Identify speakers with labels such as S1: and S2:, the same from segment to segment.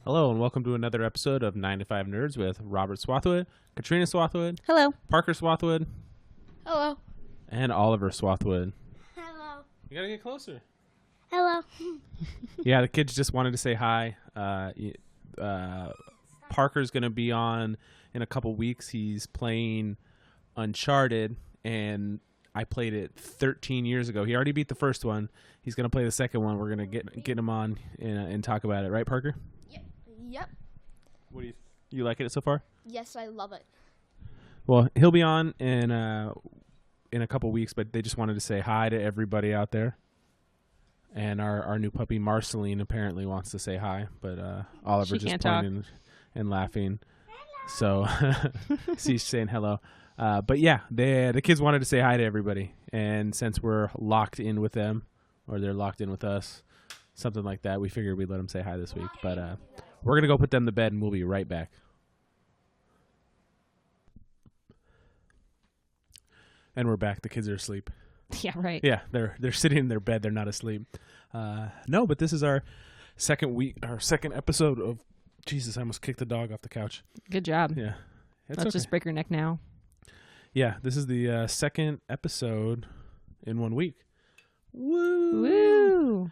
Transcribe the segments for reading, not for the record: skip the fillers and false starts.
S1: Hello and welcome to another episode of 9 to 5 Nerds with Robert Swathwood, Katrina Swathwood,
S2: Hello.
S1: Parker Swathwood,
S3: Hello.
S1: and Oliver Swathwood.
S3: Hello.
S1: You gotta get closer.
S3: Hello.
S1: Yeah, the kids just wanted to say hi. Parker's gonna be on in a couple weeks. He's playing Uncharted, and I played it 13 years ago. He already beat the first one. He's gonna play the second one. We're gonna get him on and talk about it, right, Parker?
S3: Yep.
S1: What do you liking it so far?
S3: Yes, I love it.
S1: Well, he'll be on in a couple weeks, but they just wanted to say hi to everybody out there. And our new puppy Marceline apparently wants to say hi, but Oliver just pointing and laughing. So she's saying hello. But yeah, the kids wanted to say hi to everybody, and since we're locked in with them, or they're locked in with us, something like that, we figured we'd let them say hi this week. But we're gonna go put them to bed, and we'll be right back. And we're back. The kids are asleep.
S2: Yeah, right.
S1: Yeah, they're sitting in their bed. They're not asleep. No, but this is our second episode of. Jesus, I almost kicked the dog off the couch.
S2: Good job.
S1: Yeah,
S2: Let's just break your neck now.
S1: Yeah, this is the second episode in 1 week. Woo!
S2: Woo!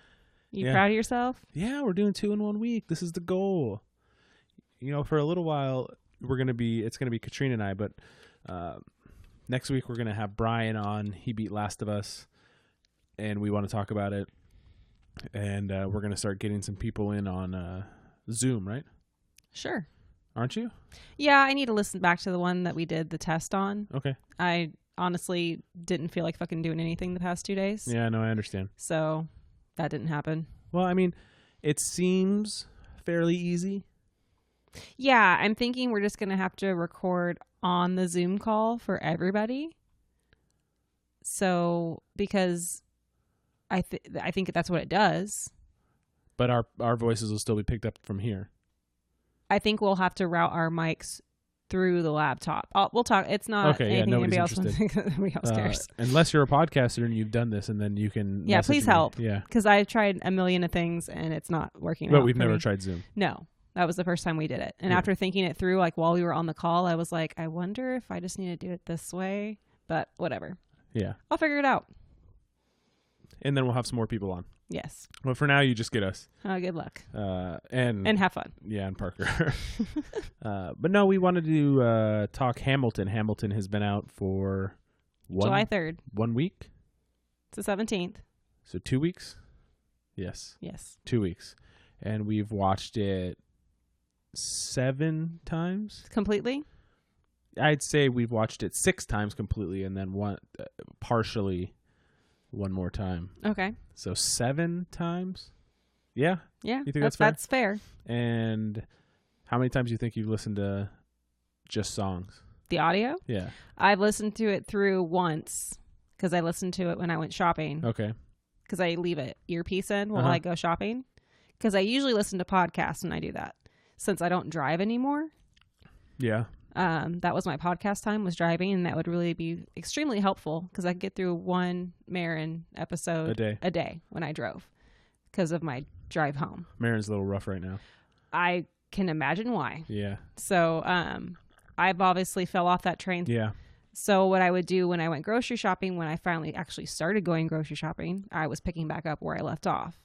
S2: You proud of yourself?
S1: Yeah, we're doing 2 in 1 week. This is the goal. You know, for a little while, it's gonna be Katrina and I, but next week we're gonna have Brian on. He beat Last of Us, and we want to talk about it. And we're gonna start getting some people in on Zoom, right?
S2: Sure.
S1: Aren't you?
S2: Yeah, I need to listen back to the one that we did the test on.
S1: Okay.
S2: I honestly didn't feel like fucking doing anything the past 2 days.
S1: Yeah, no, I understand.
S2: So that didn't happen.
S1: Well, I mean, it seems fairly easy.
S2: Yeah, I'm thinking we're just going to have to record on the Zoom call for everybody. So, because I think that's what it does.
S1: But our voices will still be picked up from here.
S2: I think we'll have to route our mics through the laptop. We'll talk. It's not anything anybody else cares.
S1: Unless you're a podcaster and you've done this, and then you can.
S2: Yeah, please help.
S1: Yeah,
S2: because I've tried a million of things and it's not working.
S1: But we've never tried Zoom.
S2: No, that was the first time we did it. And after thinking it through, like while we were on the call, I was like, I wonder if I just need to do it this way. But whatever.
S1: Yeah,
S2: I'll figure it out.
S1: And then we'll have some more people on.
S2: Yes.
S1: Well, for now, you just get us.
S2: Good luck.
S1: And
S2: have fun.
S1: Yeah, and Parker. But no, we wanted to talk Hamilton. Hamilton has been out for
S2: July 3rd.
S1: 1 week?
S2: It's the 17th.
S1: So 2 weeks? Yes. 2 weeks. And we've watched it 7 times?
S2: Completely?
S1: I'd say we've watched it 6 times completely, and then partially one more time.
S2: Okay.
S1: So 7 times? Yeah?
S2: Yeah.
S1: You think that's fair?
S2: That's fair.
S1: And how many times do you think you've listened to just songs?
S2: The audio?
S1: Yeah.
S2: I've listened to it through once because I listened to it when I went shopping.
S1: Okay.
S2: Because I leave an earpiece in while I go shopping. Because I usually listen to podcasts when I do that. Since I don't drive anymore.
S1: Yeah.
S2: That was my podcast time, was driving, and that would really be extremely helpful because I could get through one Marin episode a day when I drove because of my drive home.
S1: Marin's a little rough right now.
S2: I can imagine why.
S1: Yeah.
S2: So I've obviously fell off that train.
S1: Yeah.
S2: So what I would do when I went grocery shopping, when I finally actually started going grocery shopping, I was picking back up where I left off.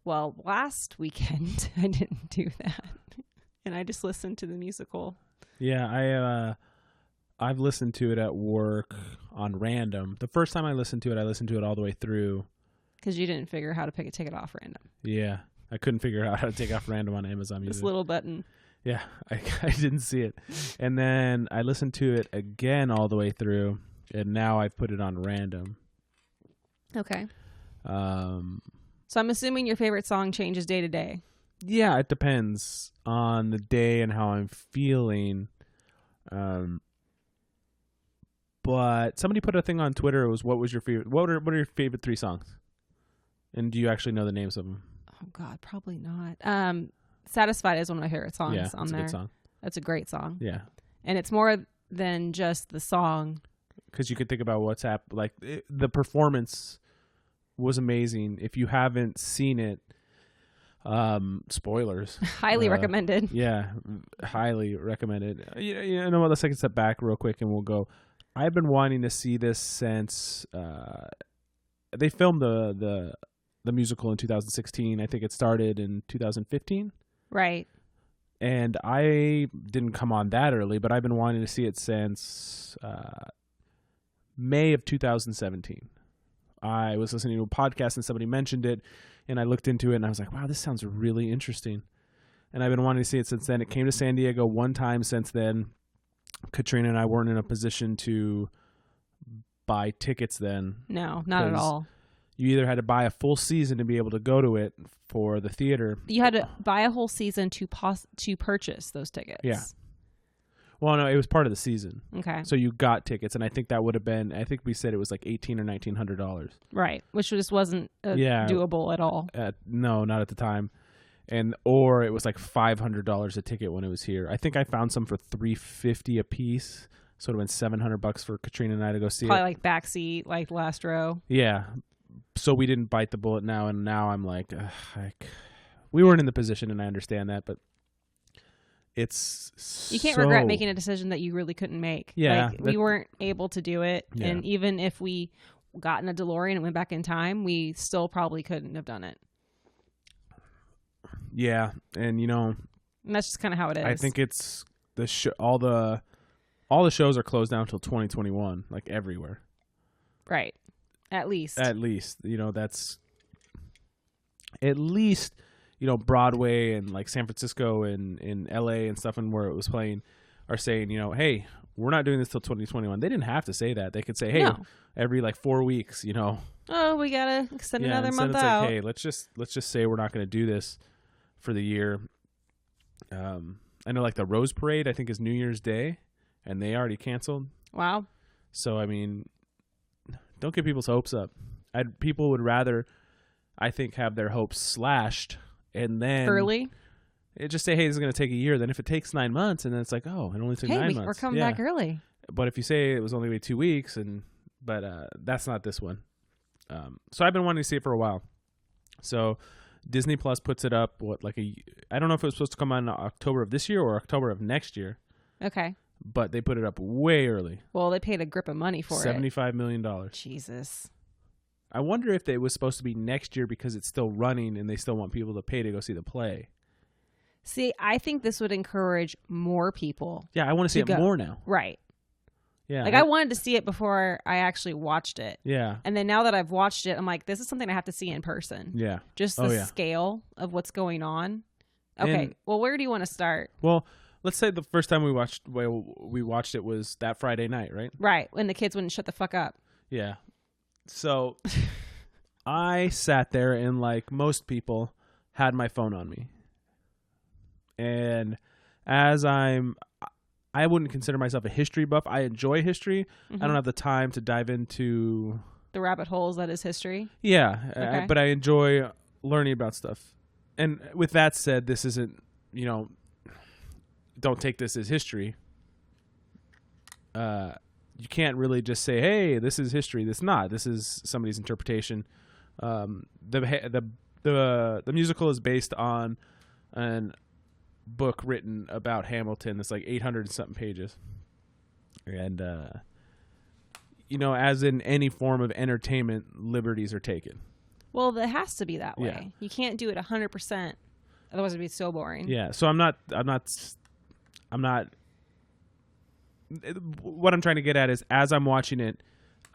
S2: Well, last weekend I didn't do that, and I just listened to the musical.
S1: Yeah, I've listened to it at work on random. The first time I listened to it all the way through.
S2: Because you didn't figure out how to pick a ticket off random.
S1: Yeah, I couldn't figure out how to take off random on Amazon Music.
S2: This little button.
S1: Yeah, I didn't see it. And then I listened to it again all the way through, and now I've put it on random.
S2: Okay. So I'm assuming your favorite song changes day to day.
S1: Yeah, it depends on the day and how I'm feeling. But somebody put a thing on Twitter. It was, what was your favorite? What are your favorite 3 songs? And do you actually know the names of them?
S2: Oh God, probably not. Satisfied is one of my favorite songs on there.
S1: That's a good song.
S2: That's a great song.
S1: Yeah.
S2: And it's more than just the song.
S1: Because you could think about what's happened. Like the performance was amazing. If you haven't seen it, Spoilers.
S2: Highly recommended.
S1: Yeah, highly recommended. You know what? Let's take a step back real quick and we'll go. I've been wanting to see this since they filmed the musical in 2016. I think it started in 2015.
S2: Right.
S1: And I didn't come on that early, but I've been wanting to see it since May of 2017. I was listening to a podcast and somebody mentioned it, and I looked into it, and I was like, wow, this sounds really interesting. And I've been wanting to see it since then. It came to San Diego one time since then. Katrina and I weren't in a position to buy tickets then.
S2: No, not at all.
S1: You either had to buy a full season to be able to go to it for the theater.
S2: You had to buy a whole season to purchase those tickets.
S1: Yeah. Well, no, it was part of the season.
S2: Okay.
S1: So you got tickets, and I think that would have been. I think we said it was like $1,800 or $1,900.
S2: Right, which just wasn't doable at all.
S1: No, not at the time, or it was like $500 a ticket when it was here. I think I found some for $350 a piece. So it would have been $700 for Katrina and I to go see
S2: Probably
S1: it.
S2: like backseat, like last row.
S1: Yeah. So we didn't bite the bullet now, and now I'm like, we weren't in the position, and I understand that, but you
S2: can't regret making a decision that you really couldn't make.
S1: Yeah,
S2: like, we weren't able to do it,
S1: Yeah.
S2: and even if we got in a DeLorean and went back in time, we still probably couldn't have done it.
S1: Yeah, and
S2: And that's just kind of how it is.
S1: I think it's all the shows are closed down until 2021, like everywhere.
S2: Right. At least.
S1: That's at least, Broadway and like San Francisco and in LA and stuff, and where it was playing are saying, hey, we're not doing this till 2021. They didn't have to say that. They could say, hey,
S2: No.
S1: every like 4 weeks,
S2: Oh, we gotta extend another
S1: instead
S2: month
S1: it's
S2: out.
S1: like, hey, let's just say we're not going to do this for the year. I know like the Rose Parade, I think, is New Year's Day, and they already canceled.
S2: Wow.
S1: So I mean, don't get people's hopes up. People would rather, I think, have their hopes slashed and then
S2: Early.
S1: Just say, hey, this is going to take a year. Then if it takes 9 months, and then it's like, oh, it only took 9 months.
S2: We're coming back early.
S1: But if you say it was only going to be 2 weeks, but that's not this one. So I've been wanting to see it for a while. So Disney Plus puts it up. I don't know if it was supposed to come on October of this year or October of next year.
S2: Okay.
S1: But they put it up way early.
S2: Well, they paid a grip of money for it.
S1: $75 million.
S2: Jesus.
S1: I wonder if it was supposed to be next year because it's still running and they still want people to pay to go see the play.
S2: See, I think this would encourage more people.
S1: Yeah, I want to see it more now.
S2: Right.
S1: Yeah.
S2: Like, I wanted to see it before I actually watched it.
S1: Yeah.
S2: And then now that I've watched it, I'm like, this is something I have to see in person.
S1: Yeah.
S2: Just the scale of what's going on. Okay. Well, where do you want to start?
S1: Well, let's say the first time we watched it was that Friday night, right?
S2: Right. When the kids wouldn't shut the fuck up.
S1: Yeah. So I sat there and, like most people, had my phone on me. And as I wouldn't consider myself a history buff. I enjoy history.
S2: Mm-hmm.
S1: I don't have the time to dive into
S2: the rabbit holes that is history.
S1: Yeah.
S2: Okay.
S1: But I enjoy learning about stuff. And with that said, this isn't, don't take this as history. You can't really just say, hey, this is history. This not. This is somebody's interpretation. The musical is based on an book written about Hamilton. It's like 800 and something pages. And, as in any form of entertainment, liberties are taken.
S2: Well, it has to be that way.
S1: Yeah.
S2: You can't do it 100%. Otherwise it'd be so boring.
S1: Yeah. So I'm not, what I'm trying to get at is as I'm watching it,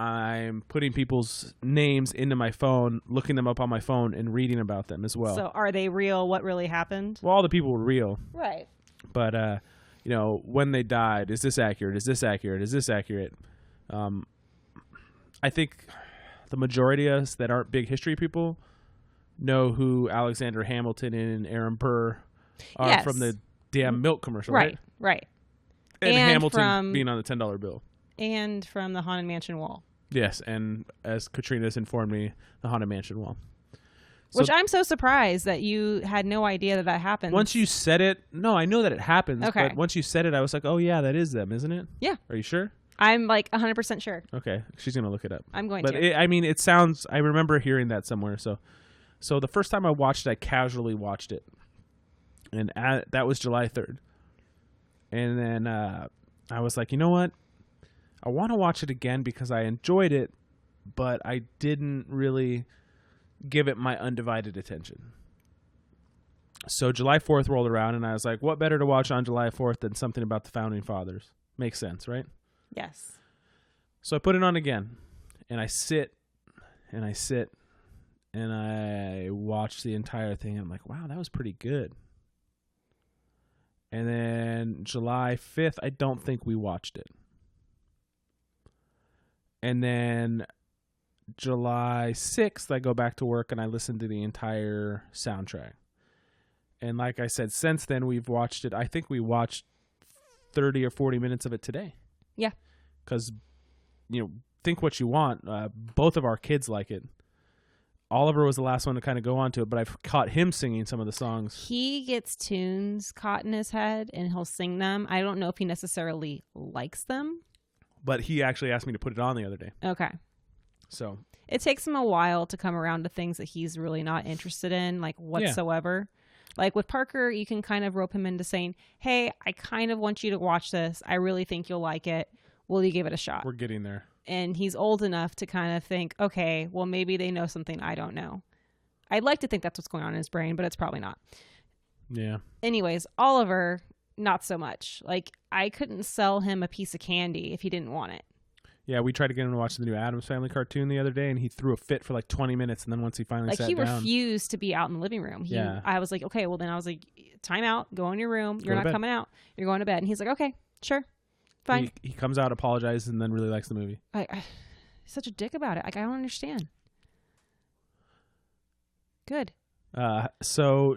S1: I'm putting people's names into my phone, looking them up on my phone, and reading about them as well.
S2: So are they real? What really happened?
S1: Well, all the people were real.
S2: Right.
S1: But, when they died, is this accurate? Is this accurate? Is this accurate? I think the majority of us that aren't big history people know who Alexander Hamilton and Aaron Burr are from the damn milk commercial, right?
S2: Right.
S1: And Hamilton being on the $10 bill.
S2: And from the Haunted Mansion wall.
S1: Yes, and as Katrina's informed me, the Haunted Mansion wall.
S2: Which I'm so surprised that you had no idea that happened.
S1: Once you said it, no, I know that it happens.
S2: Okay.
S1: But once you said it, I was like, oh, yeah, that is them, isn't it?
S2: Yeah.
S1: Are you sure?
S2: I'm like 100% sure.
S1: Okay. She's going to look it up.
S2: I'm going
S1: to. But it sounds, I remember hearing that somewhere. So So the first time I watched it, I casually watched it, and that was July 3rd. And then I was like, you know what? I want to watch it again because I enjoyed it, but I didn't really give it my undivided attention. So July 4th rolled around, and I was like, what better to watch on July 4th than something about the Founding Fathers? Makes sense, right?
S2: Yes.
S1: So I put it on again, and I sit, and I watch the entire thing. I'm like, wow, that was pretty good. And then July 5th, I don't think we watched it. And then July 6th, I go back to work and I listen to the entire soundtrack. And like I said, since then, we've watched it. I think we watched 30 or 40 minutes of it today.
S2: Yeah.
S1: Because, think what you want. Both of our kids like it. Oliver was the last one to kind of go on to it, but I've caught him singing some of the songs.
S2: He gets tunes caught in his head and he'll sing them. I don't know if he necessarily likes them.
S1: But he actually asked me to put it on the other day.
S2: Okay.
S1: So
S2: it takes him a while to come around to things that he's really not interested in, like whatsoever. Yeah. Like with Parker, you can kind of rope him into saying, hey, I kind of want you to watch this. I really think you'll like it. Will you give it a shot?
S1: We're getting there.
S2: And he's old enough to kind of think, okay, well, maybe they know something I don't know. I'd like to think that's what's going on in his brain, but it's probably not.
S1: Yeah.
S2: Anyways, Oliver, not so much. Like, I couldn't sell him a piece of candy if he didn't want it.
S1: Yeah, we tried to get him to watch the new Addams Family cartoon the other day, and he threw a fit for like 20 minutes, and then once he finally sat down...
S2: Like, he refused to be out in the living room. I was like, okay, well, then I was like, time out, go in your room. You're not coming out. You're going to bed. And he's like, okay, sure, fine.
S1: He comes out, apologizes, and then really likes the movie.
S2: He's such a dick about it. Like, I don't understand. Good.
S1: So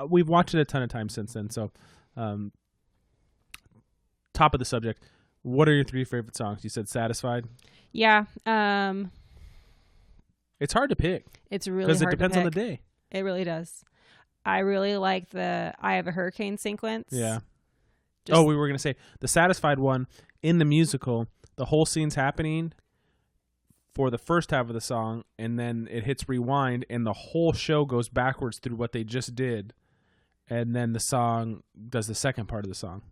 S1: we've watched it a ton of times since then. So, top of the subject, what are your 3 favorite songs? You said Satisfied?
S2: Yeah.
S1: It's hard to pick.
S2: It's really hard
S1: because it depends on the day.
S2: It really does. I really like the I Have a Hurricane sequence.
S1: Yeah. We were going to say the Satisfied one in the musical, the whole scene's happening for the first half of the song, and then it hits rewind, and the whole show goes backwards through what they just did, and then the song does the second part of the song.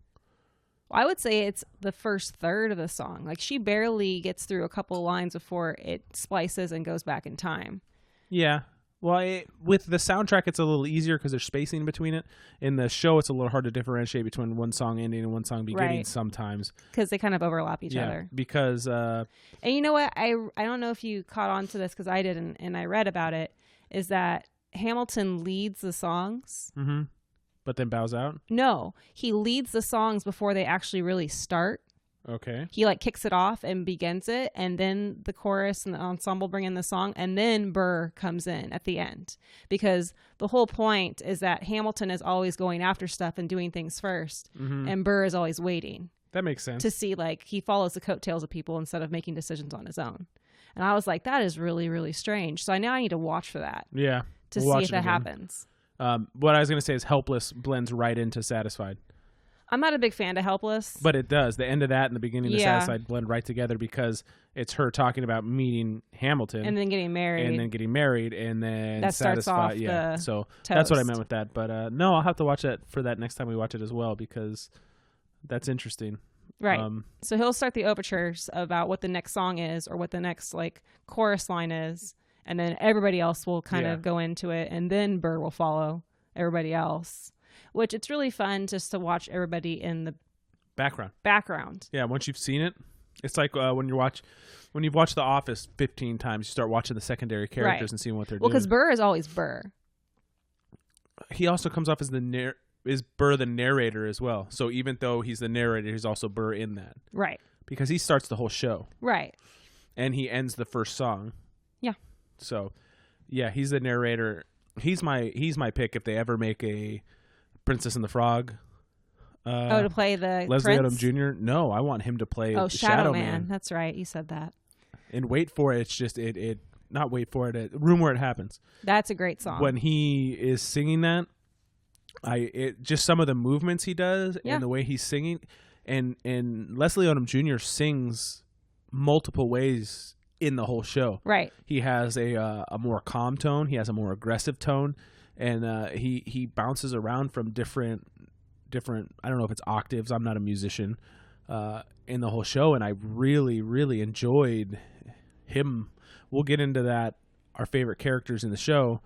S2: I would say it's the first third of the song. Like, she barely gets through a couple lines before it splices and goes back in time.
S1: Yeah. Well, with the soundtrack, it's a little easier because there's spacing between it. In the show, it's a little hard to differentiate between one song ending and one song beginning sometimes.
S2: Because they kind of overlap each other.
S1: Because...
S2: and you know what? I don't know if you caught on to this because I did and I read about it, is that Hamilton leads the songs.
S1: Mm-hmm. But then bows out?
S2: No. He leads the songs before they actually really start.
S1: Okay.
S2: He kicks it off and begins it, and then the chorus and the ensemble bring in the song, and then Burr comes in at the end. Because the whole point is that Hamilton is always going after stuff and doing things first, and Burr is always waiting.
S1: That makes sense.
S2: To see, he follows the coattails of people instead of making decisions on his own. And I was like, that is really, really strange. So now I need to watch for that.
S1: Yeah.
S2: To see if that happens.
S1: What I was going to say is Helpless blends right into Satisfied.
S2: I'm not a big fan of Helpless.
S1: But it does. The end of that and the beginning of Satisfied blend right together because it's her talking about meeting Hamilton.
S2: And then getting married.
S1: And then
S2: that
S1: Satisfied.
S2: Starts off
S1: yeah.
S2: the
S1: So
S2: toast.
S1: That's what I meant with that. But no, I'll have to watch that for that next time we watch it as well because that's interesting.
S2: Right. So he'll start the overtures about what the next song is or what the next chorus line is. And then everybody else will kind of go into it. And then Burr will follow everybody else. Which it's really fun just to watch everybody in the background.
S1: Yeah, once you've seen it, it's like when you've watched The Office 15 times, you start watching the secondary characters and seeing what they're doing.
S2: Well, because Burr is always Burr.
S1: He also comes off as is Burr the narrator as well. So even though he's the narrator, he's also Burr in that.
S2: Right.
S1: Because he starts the whole show.
S2: Right.
S1: And he ends the first song.
S2: Yeah.
S1: So, yeah, he's the narrator. He's my pick if they ever make a Princess and the Frog.
S2: To play the
S1: Leslie
S2: Prince?
S1: Odom Jr.? No, I want him to play
S2: Shadow Man. That's right. You said that.
S1: And Wait For It. It's just not Wait For It. Room Where It Happens.
S2: That's a great song.
S1: When he is singing that, just some of the movements he does and the way he's singing, and Leslie Odom Jr. sings multiple ways in the whole show.
S2: Right.
S1: He has a more calm tone. He has a more aggressive tone, and he bounces around from different. I don't know if it's octaves. I'm not a musician. In the whole show, and I really, really enjoyed him. We'll get into that. Our favorite characters in the show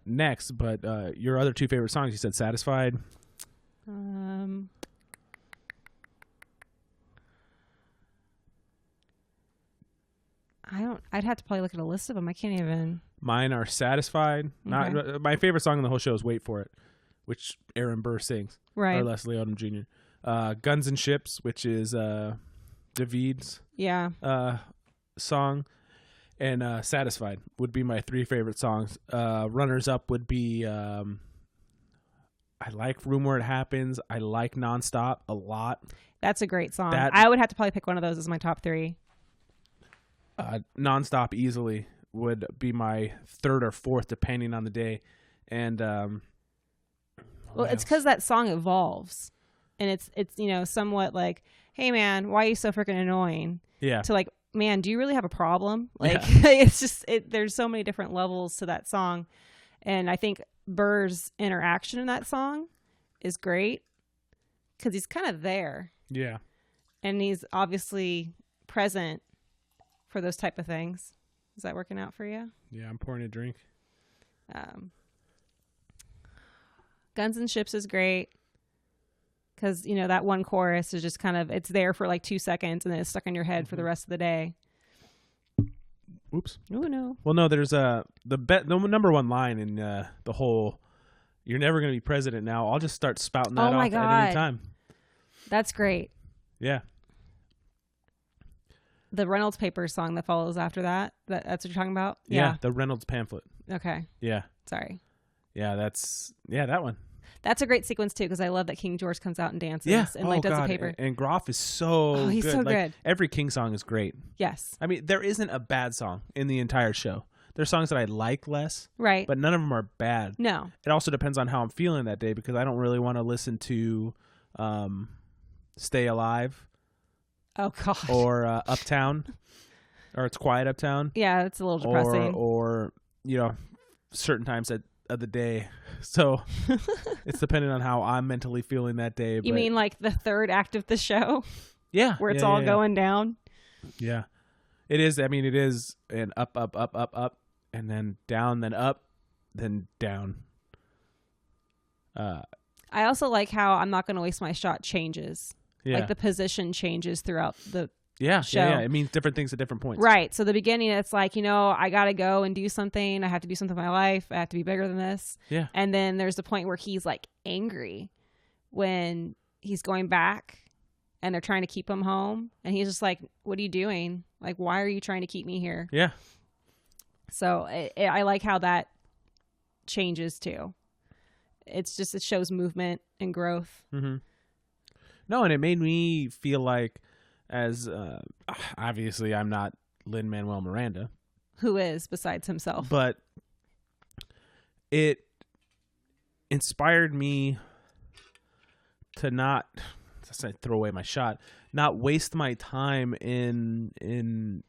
S1: next, but your other two favorite songs, you said "Satisfied."
S2: I'd have to probably look at a list of them. I can't even.
S1: Mine are "Satisfied."
S2: Okay.
S1: Not my favorite song in the whole show is "Wait for It," which Aaron Burr sings,
S2: Right.
S1: or Leslie Odom Jr. "Guns and Ships," which is David's
S2: Yeah.
S1: song, and "Satisfied" would be my three favorite songs. Runners up would be I like "Room Where It Happens." I like "Nonstop" a lot.
S2: That's a great song.
S1: That-
S2: I would have to probably pick one of those as my top 3.
S1: "Nonstop" easily would be my third or fourth, depending on the day. And
S2: Well,
S1: what
S2: it's
S1: else?
S2: because that song evolves, and it's somewhat like, hey man, why are you so freaking annoying?
S1: Yeah,
S2: To like, man, do you really have a problem? Like,
S1: Yeah.
S2: it's just there's so many different levels to that song, and I think Burr's interaction in that song is great because he's kind of there,
S1: yeah.
S2: and he's obviously present for those type of things. Is that working out for you?
S1: Yeah, I'm pouring a drink.
S2: Guns and Ships is great because that one chorus is just kind of, it's there for like 2 seconds and then it's stuck in your head for the rest of the day.
S1: Oops.
S2: Oh no.
S1: Well, no, there's the number one line in the whole "You're never going to be president now." I'll just start spouting that
S2: Oh my
S1: off at any
S2: God.
S1: time.
S2: That's great.
S1: Yeah.
S2: The Reynolds Papers song that follows after that, that's what you're talking about?
S1: Yeah, the Reynolds pamphlet.
S2: Okay.
S1: Yeah.
S2: Sorry.
S1: Yeah, that one.
S2: That's a great sequence too because I love that King George comes out and dances
S1: Yeah.
S2: and like does
S1: God.
S2: a paper.
S1: And Groff is so
S2: He's
S1: good.
S2: so
S1: Like,
S2: good.
S1: every King song is great.
S2: Yes.
S1: I mean, there isn't a bad song in the entire show. There's songs that I like less,
S2: Right.
S1: but none of them are bad.
S2: No.
S1: It also depends on how I'm feeling that day because I don't really want to listen to "Stay Alive"
S2: Oh God.
S1: or "Uptown" or "It's Quiet Uptown"
S2: Yeah, it's a little depressing.
S1: or certain times of the day. So it's dependent on how I'm mentally feeling that day.
S2: You
S1: but
S2: mean like the third act of the show
S1: yeah,
S2: where it's
S1: yeah,
S2: all
S1: yeah.
S2: going down?
S1: Yeah, it is. I mean, it is an up, and then down, then up, then down.
S2: I also like how "I'm Not Gonna Waste My Shot" changes.
S1: Yeah,
S2: Like the position changes throughout the
S1: yeah,
S2: show.
S1: yeah. It means different things at different points.
S2: right. So the beginning, it's like, I got to go and do something. I have to do something in my life. I have to be bigger than this.
S1: Yeah,
S2: And then there's the point where he's like angry when he's going back and they're trying to keep him home. And he's just like, what are you doing? Like, why are you trying to keep me here?
S1: yeah,
S2: So I like how that changes too. It shows movement and growth.
S1: mm-hmm. No, and it made me feel like, as obviously I'm not Lin-Manuel Miranda,
S2: Who is besides himself?
S1: but it inspired me to not throw away my shot, not waste my time in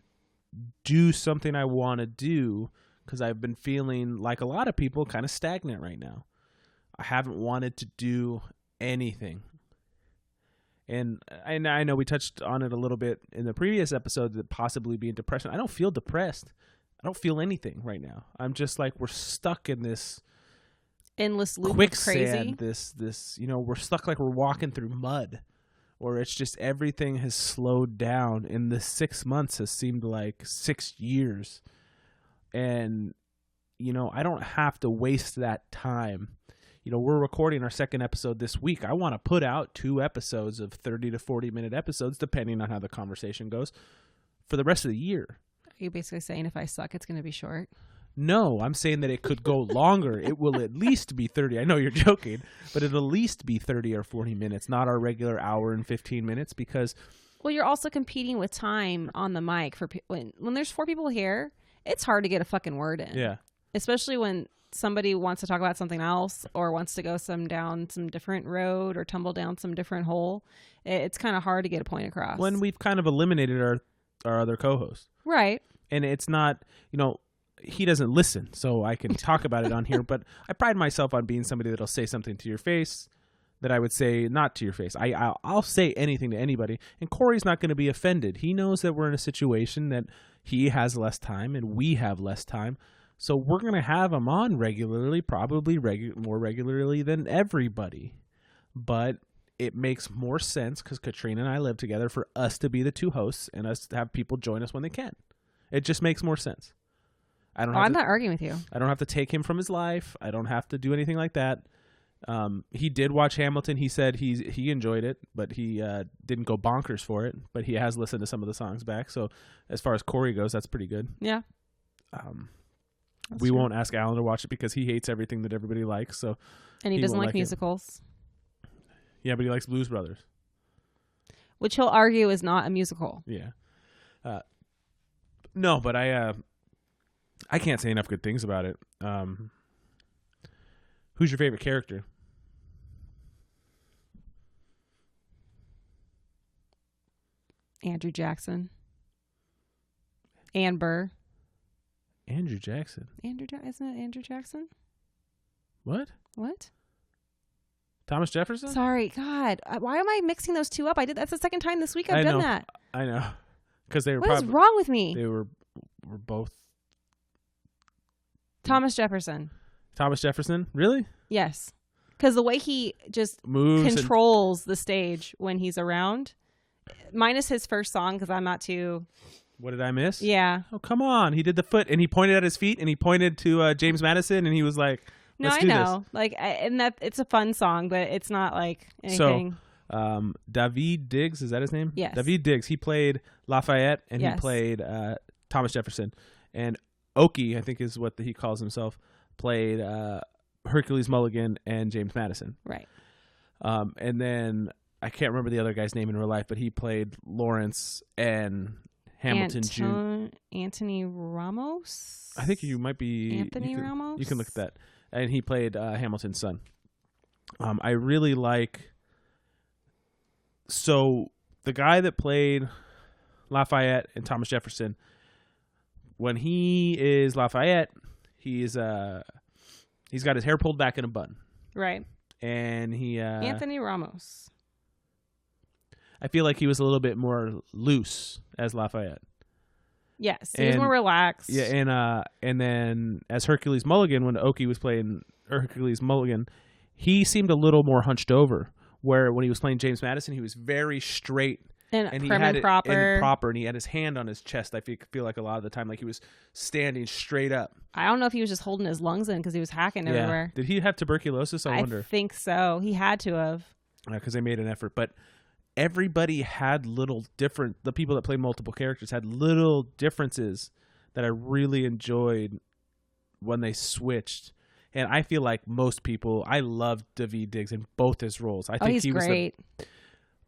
S1: do something I want to do, because I've been feeling like a lot of people kind of stagnant right now. I haven't wanted to do anything. And I know we touched on it a little bit in the previous episode, that possibly being depression. I don't feel depressed. I don't feel anything right now. I'm just like, we're stuck in this
S2: Endless loop of crazy.
S1: quicksand. This we're stuck like we're walking through mud, or it's just everything has slowed down. And the 6 months has seemed like 6 years. And I don't have to waste that time. We're recording our second episode this week. I want to put out 2 episodes of 30 to 40 minute episodes, depending on how the conversation goes, for the rest of the year.
S2: Are you basically saying if I suck, it's going to be short?
S1: No, I'm saying that it could go longer. It will at least be 30. I know you're joking, but it'll at least be 30 or 40 minutes, not our regular hour and 15 minutes, because
S2: Well, you're also competing with time on the mic for when there's 4 people here. It's hard to get a fucking word in.
S1: yeah.
S2: Especially when somebody wants to talk about something else or wants to go down some different road or tumble down some different hole. It's kind of hard to get a point across.
S1: When we've kind of eliminated our other co-host.
S2: Right.
S1: And it's not, he doesn't listen, so I can talk about it on here. But I pride myself on being somebody that'll say something to your face that I would say not to your face. I'll say anything to anybody, and Corey's not going to be offended. He knows that we're in a situation that he has less time and we have less time, so we're going to have him on regularly, probably more regularly than everybody. But it makes more sense because Katrina and I live together for us to be the two hosts and us to have people join us when they can. It just makes more sense.
S2: I'm not arguing with you.
S1: I don't have to take him from his life. I don't have to do anything like that. He did watch Hamilton. He said he enjoyed it, but he didn't go bonkers for it. But he has listened to some of the songs back. So as far as Corey goes, that's pretty good.
S2: Yeah.
S1: We won't ask Alan to watch it because he hates everything that everybody likes. So
S2: and he doesn't
S1: won't
S2: like musicals.
S1: Yeah, but he likes Blues Brothers,
S2: which he'll argue is not a musical.
S1: Yeah. No, but I can't say enough good things about it. Who's your favorite character?
S2: Andrew Jackson. Ann Burr.
S1: Andrew Jackson.
S2: Isn't it Andrew Jackson?
S1: What? Thomas Jefferson?
S2: Sorry, God. Why am I mixing those two up? That's the second time this week I've done that.
S1: I know. Because they were.
S2: What is wrong with me?
S1: They were both.
S2: Thomas Jefferson.
S1: Thomas Jefferson? Really?
S2: Yes. Because the way he just
S1: moves
S2: controls the stage when he's around, minus his first song, because I'm not too...
S1: What did I miss?
S2: Yeah.
S1: Oh, come on. He did the foot, and he pointed at his feet, and he pointed to James Madison, and he was like, let's do
S2: know.
S1: this.
S2: Like, and that it's a fun song, but it's not like anything.
S1: So, David Diggs, is that his name?
S2: Yes.
S1: David Diggs. He played Lafayette, and he played Thomas Jefferson. And Okie, I think is what he calls himself, played Hercules Mulligan and James Madison.
S2: Right.
S1: And then I can't remember the other guy's name in real life, but he played Lawrence and Hamilton Jr.
S2: Anthony Ramos?
S1: I think you might be...
S2: Anthony Ramos?
S1: You can look at that. And he played Hamilton's son. I really like... So the guy that played Lafayette and Thomas Jefferson, when he is Lafayette, he's got his hair pulled back in a bun.
S2: Right.
S1: And he...
S2: Anthony Ramos.
S1: I feel like he was a little bit more loose as Lafayette.
S2: Yes, he was more relaxed.
S1: Yeah, and then as Hercules Mulligan, when Okie was playing Hercules Mulligan, he seemed a little more hunched over. Where when he was playing James Madison, he was very straight
S2: and
S1: he
S2: prim
S1: had
S2: and proper,
S1: and he had his hand on his chest. I feel like a lot of the time, like he was standing straight up.
S2: I don't know if he was just holding his lungs in because he was hacking everywhere.
S1: Did he have tuberculosis? I wonder.
S2: I think so. He had to have.
S1: Because they made an effort, but. Everybody had the people that play multiple characters had little differences that I really enjoyed when they switched. And I feel like most people, I love David Diggs in both his roles. I think
S2: he's great.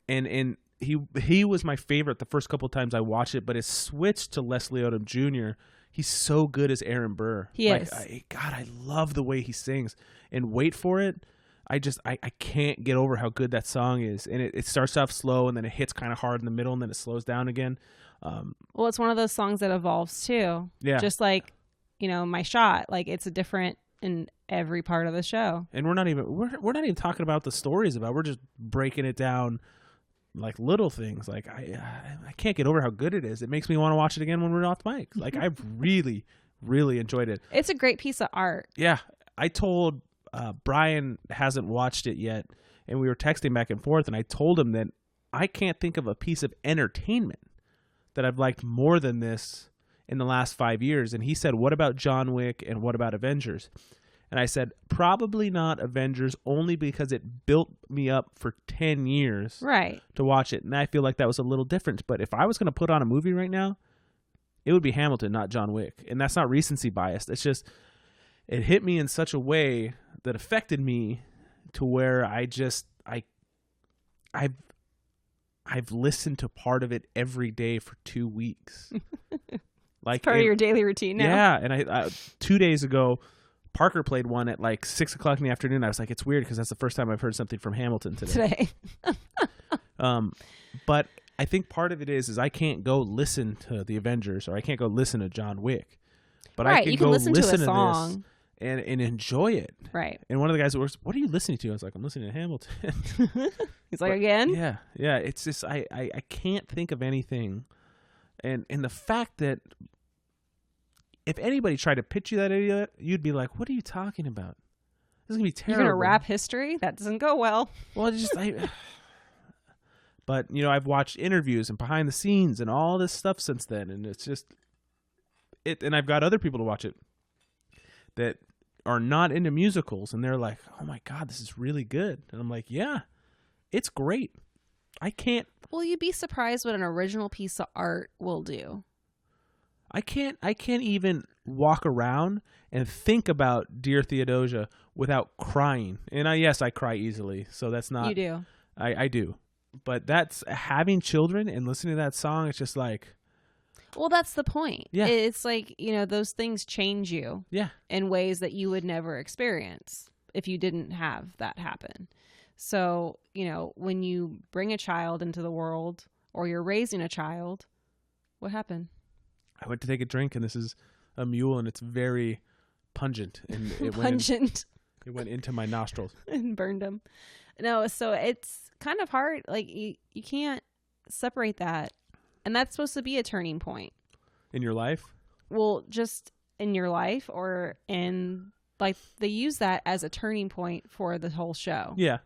S1: And he was my favorite the first couple of times I watched it, but it switched to Leslie Odom Jr. He's so good as Aaron Burr.
S2: He is.
S1: I love the way he sings. And Wait For It. I can't get over how good that song is. And it starts off slow and then it hits kind of hard in the middle and then it slows down again.
S2: Well, it's one of those songs that evolves too.
S1: Yeah.
S2: Just like, My Shot. Like it's a different in every part of the show.
S1: And we're not even talking about the stories about. We're just breaking it down like little things. Like I can't get over how good it is. It makes me want to watch it again when we're off mic. Like I've really, really enjoyed it.
S2: It's a great piece of art.
S1: Yeah. I told Brian hasn't watched it yet, and we were texting back and forth, and I told him that I can't think of a piece of entertainment that I've liked more than this in the last 5 years. And he said, what about John Wick and what about Avengers? And I said, probably not Avengers, only because it built me up for 10 years to watch it. And I feel like that was a little different. But if I was going to put on a movie right now, it would be Hamilton, not John Wick. And that's not recency biased. It's just... It hit me in such a way that affected me to where I've listened to part of it every day for 2 weeks. Like
S2: part of your daily routine now.
S1: Yeah, and I 2 days ago, Parker played one at like 6:00 in the afternoon. I was like, it's weird because that's the first time I've heard something from Hamilton today.
S2: But
S1: I think part of it is I can't go listen to the Avengers or I can't go listen to John Wick, but I
S2: Right,
S1: can
S2: you can
S1: go
S2: listen to a
S1: listen to
S2: song.
S1: this and enjoy it.
S2: Right.
S1: And one of the guys that works, what are you listening to? I was like, I'm listening to Hamilton.
S2: He's like,
S1: But
S2: again?
S1: yeah. It's just I can't think of anything, and the fact that if anybody tried to pitch you that idea, you'd be like, what are you talking about? This is gonna be terrible.
S2: You're going to rap history? That doesn't go well.
S1: Well, it's just but I've watched interviews and behind the scenes and all this stuff since then, and it's just it. And I've got other people to watch it that are not into musicals, and they're like, "Oh my god, this is really good," and I'm like, "Yeah, it's great." I can't
S2: Well, you'd be surprised what an original piece of art will do.
S1: I can't even walk around and think about Dear Theodosia without crying. And yes, I cry easily, so that's not.
S2: You do.
S1: I do, but that's having children and listening to that song. It's just like,
S2: Well, that's the point.
S1: Yeah.
S2: It's like, those things change you
S1: yeah,
S2: in ways that you would never experience if you didn't have that happen. So, when you bring a child into the world or you're raising a child, what happened?
S1: I went to take a drink, and this is a mule, and it's very pungent, and it
S2: Pungent
S1: it went into my nostrils.
S2: and burned them. No, so it's kind of hard. Like you can't separate that. And that's supposed to be a turning point.
S1: In your life?
S2: Well, just in your life or in like they use that as a turning point for the whole show.
S1: Yeah.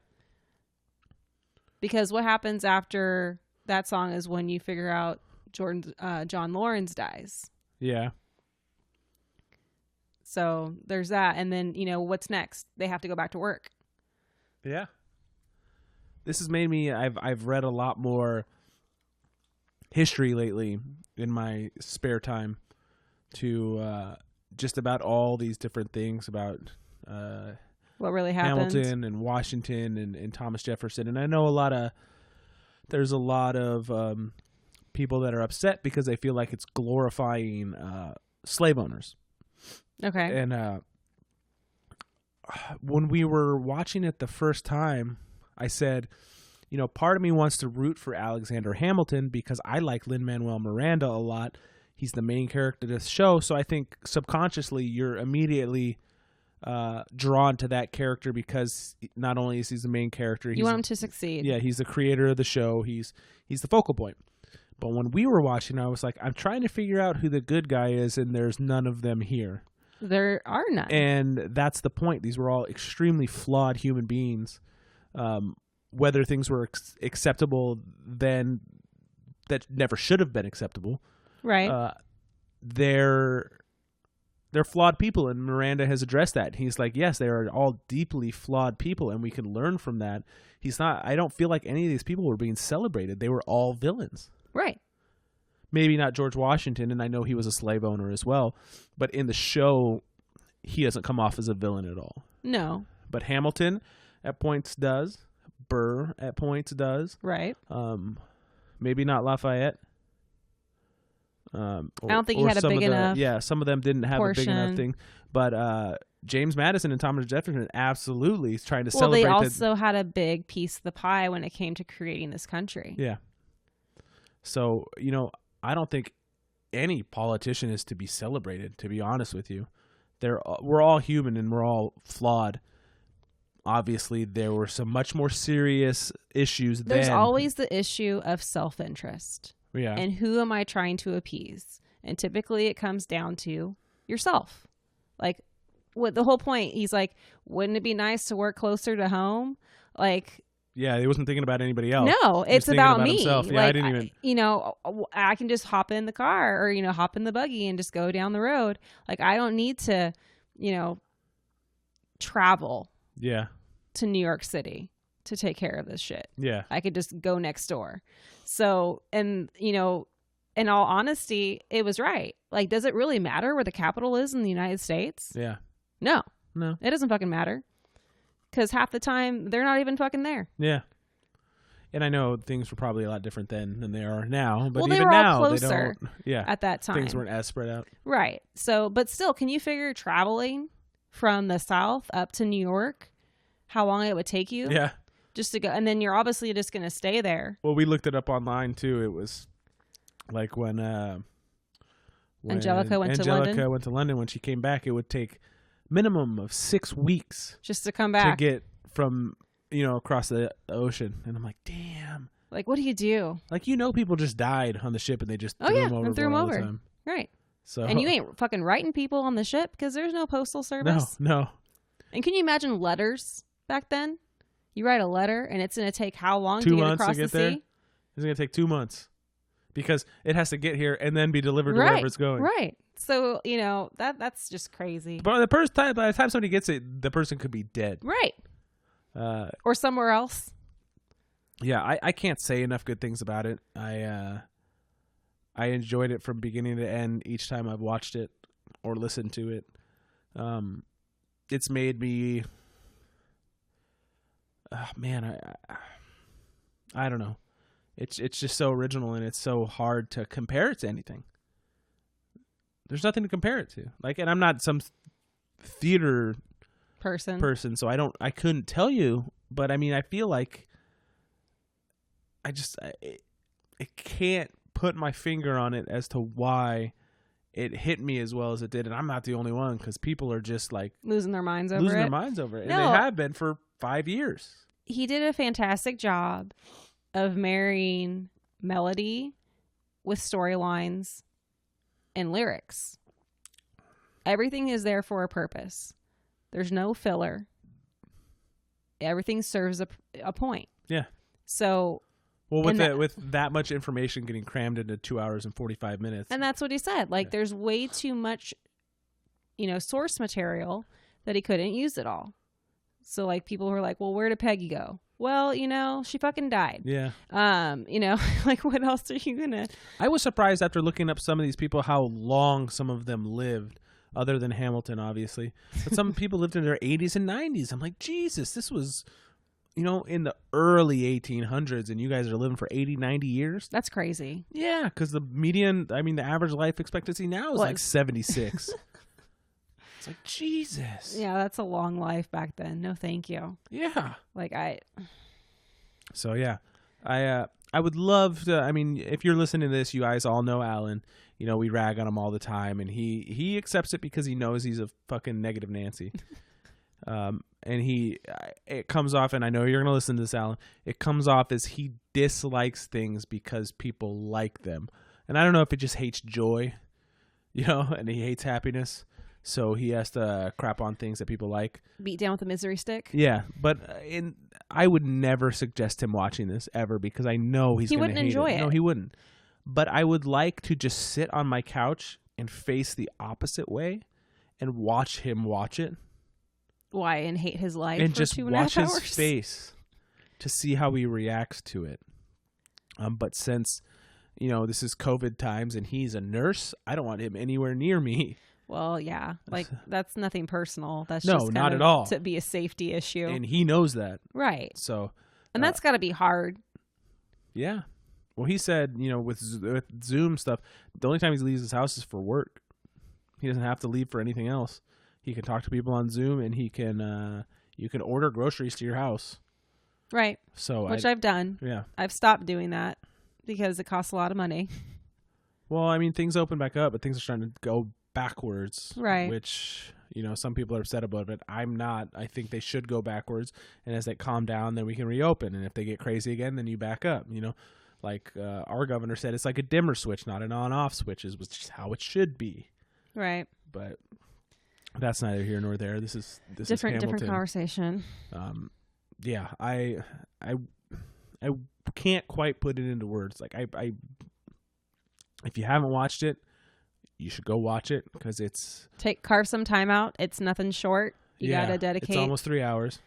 S2: Because what happens after that song is when you figure out John Lawrence dies.
S1: Yeah.
S2: So there's that. And then, what's next? They have to go back to work.
S1: Yeah. This has made me, I've read a lot more history lately in my spare time to just about all these different things about
S2: What really happened?
S1: Hamilton and Washington and Thomas Jefferson. And I know there's a lot of people that are upset because they feel like it's glorifying slave owners.
S2: Okay.
S1: And when we were watching it the first time, I said, part of me wants to root for Alexander Hamilton because I like Lin-Manuel Miranda a lot. He's the main character of this show, so I think subconsciously you're immediately drawn to that character because not only is he the main character,
S2: You want him to succeed.
S1: yeah, he's the creator of the show. He's the focal point. But when we were watching, I was like, I'm trying to figure out who the good guy is, and there's none of them here.
S2: There are none.
S1: And that's the point. These were all extremely flawed human beings. Whether things were acceptable then, that never should have been acceptable.
S2: Right.
S1: They're flawed people, and Miranda has addressed that. He's like, yes, they are all deeply flawed people, and we can learn from that. I don't feel like any of these people were being celebrated. They were all villains.
S2: Right.
S1: Maybe not George Washington, and I know he was a slave owner as well, but in the show, he doesn't come off as a villain at all.
S2: No.
S1: But Hamilton at points does. Burr at points does.
S2: Right.
S1: Maybe not Lafayette.
S2: I don't think he had a big enough.
S1: Yeah, some of them didn't have a big enough
S2: portion.
S1: thing. But James Madison and Thomas Jefferson absolutely is trying to
S2: Well,
S1: celebrate.
S2: they also had a big piece of the pie when it came to creating this country.
S1: Yeah. So, I don't think any politician is to be celebrated, to be honest with you. We're all human and we're all flawed. Obviously, there were some much more serious issues
S2: There's
S1: then.
S2: always the issue of self-interest.
S1: Yeah.
S2: And who am I trying to appease? And typically it comes down to yourself. Like, what the whole point, he's like, wouldn't it be nice to work closer to home? Like,
S1: yeah, he wasn't thinking about anybody else.
S2: no,
S1: He was
S2: it's
S1: thinking
S2: about me.
S1: himself. Yeah,
S2: like,
S1: I didn't even.
S2: I can just hop in the car or, hop in the buggy and just go down the road. Like, I don't need to, travel
S1: Yeah.
S2: to New York City to take care of this shit.
S1: Yeah.
S2: I could just go next door. So, and, in all honesty, it was right. Like, does it really matter where the capital is in the United States?
S1: Yeah.
S2: No,
S1: No.
S2: it doesn't fucking matter. Because half the time, they're not even fucking there.
S1: Yeah. And I know things were probably a lot different then than they are now. But
S2: Well, they
S1: even
S2: were all
S1: now,
S2: closer
S1: they don't. Yeah.
S2: at that time.
S1: Things weren't as spread out.
S2: Right. So, but still, can you figure traveling from the South up to New York, how long it would take you?
S1: Yeah.
S2: just to go, and then you're obviously just going to stay there.
S1: Well, we looked it up online too. It was like when
S2: Angelica went to
S1: London. When she came back, it would take minimum of 6 weeks
S2: just to come
S1: to
S2: back.
S1: get from across the ocean. And I'm like, damn.
S2: Like, what do you do?
S1: Like, people just died on the ship and they just
S2: Oh
S1: threw
S2: yeah,
S1: them over
S2: and threw them
S1: all the
S2: over.
S1: time.
S2: Right.
S1: So
S2: And you ain't fucking writing people on the ship because there's no postal service.
S1: No.
S2: And can you imagine letters back then? You write a letter and it's going to take how long
S1: 2
S2: to get
S1: months
S2: across
S1: to get
S2: the
S1: there.
S2: sea?
S1: It's gonna take 2 months because it has to get here and then be delivered to wherever it's going.
S2: Right. So, that's just crazy.
S1: But by the time somebody gets it, the person could be dead.
S2: Right. Or somewhere else.
S1: Yeah, I can't say enough good things about it. I enjoyed it from beginning to end each time I've watched it or listened to it. It's made me, man, I don't know. It's just so original and it's so hard to compare it to anything. There's nothing to compare it to. Like, and I'm not some theater person, so I couldn't tell you. But I mean, I feel like I can't put my finger on it as to why it hit me as well as it did. And I'm not the only one because people are just like
S2: losing their minds over
S1: losing
S2: it.
S1: their minds over it.
S2: No.
S1: And they have been for 5 years.
S2: He did a fantastic job of marrying melody with storylines and lyrics. Everything is there for a purpose. There's no filler. Everything serves a point.
S1: Yeah.
S2: So,
S1: well, with that much information getting crammed into 2 hours and 45 minutes.
S2: And that's what he said. Like, there's way too much, source material that he couldn't use it all. So, like, people were like, well, where did Peggy go? Well, she fucking died.
S1: Yeah.
S2: Like, what else are you gonna?
S1: I was surprised after looking up some of these people how long some of them lived, other than Hamilton, obviously. But some people lived in their 80s and 90s. I'm like, Jesus, this was, in the early 1800s, and you guys are living for 80, 90 years?
S2: That's crazy.
S1: Yeah, because the average life expectancy now is like 76. It's like, Jesus.
S2: Yeah, that's a long life back then. No, thank you.
S1: Yeah. So, yeah. I would love to, if you're listening to this, you guys all know Alan. We rag on him all the time, and he accepts it because he knows he's a fucking negative Nancy. And it comes off, and I know you're going to listen to this, Alan. It comes off as he dislikes things because people like them. And I don't know if it just hates joy, and he hates happiness. So he has to crap on things that people like.
S2: Beat down with a misery stick.
S1: Yeah, but I would never suggest him watching this ever because I know he
S2: wouldn't enjoy it.
S1: No, he wouldn't. But I would like to just sit on my couch and face the opposite way and watch him watch it.
S2: Why? And hate his life
S1: and
S2: for
S1: just
S2: 2.5
S1: watch
S2: hours?
S1: his face to see how he reacts to it. But since this is COVID times and he's a nurse, I don't want him anywhere near me.
S2: Well, yeah, like that's nothing personal. That's
S1: no,
S2: just kind
S1: not
S2: of
S1: at all.
S2: To be a safety issue,
S1: and he knows that,
S2: right?
S1: So,
S2: and that's got to be hard.
S1: Yeah. Well, he said, with Zoom stuff, the only time he leaves his house is for work. He doesn't have to leave for anything else. He can talk to people on Zoom, and he can you can order groceries to your house.
S2: Right.
S1: So
S2: which I've done.
S1: Yeah.
S2: I've stopped doing that because it costs a lot of money.
S1: Well, things open back up, but things are starting to go backwards.
S2: Right.
S1: Which, some people are upset about it. I'm not. I think they should go backwards. And as they calm down, then we can reopen. And if they get crazy again, then you back up, Like our governor said, it's like a dimmer switch, not an on-off switch, which is how it should be.
S2: Right.
S1: But that's neither here nor there. This is
S2: different conversation.
S1: Yeah, I can't quite put it into words. Like I if you haven't watched it, you should go watch it because it's
S2: carve some time out. It's nothing short. You gotta dedicate.
S1: It's almost 3 hours.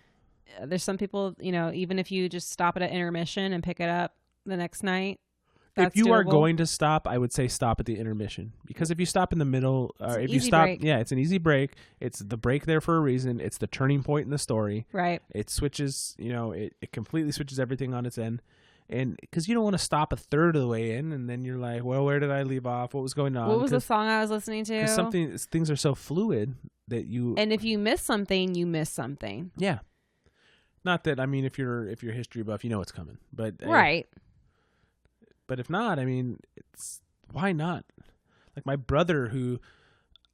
S2: There's some people, even if you just stop it at intermission and pick it up the next night.
S1: If you are
S2: doable.
S1: going to stop, I would say stop at the intermission, because if you stop in the middle, if you stop,
S2: break.
S1: Yeah, it's an easy break. It's the break there for a reason. It's the turning point in the story.
S2: Right.
S1: It switches, it completely switches everything on its end. And because you don't want to stop a third of the way in, and then you're like, well, where did I leave off? What was going on?
S2: What was the song I was listening to?
S1: Because things are so fluid that you.
S2: And if you miss something, you miss something.
S1: Yeah. Not that, I mean, if you're a history buff, you know it's coming. But
S2: Right.
S1: But if not, I mean, it's why not? Like my brother, who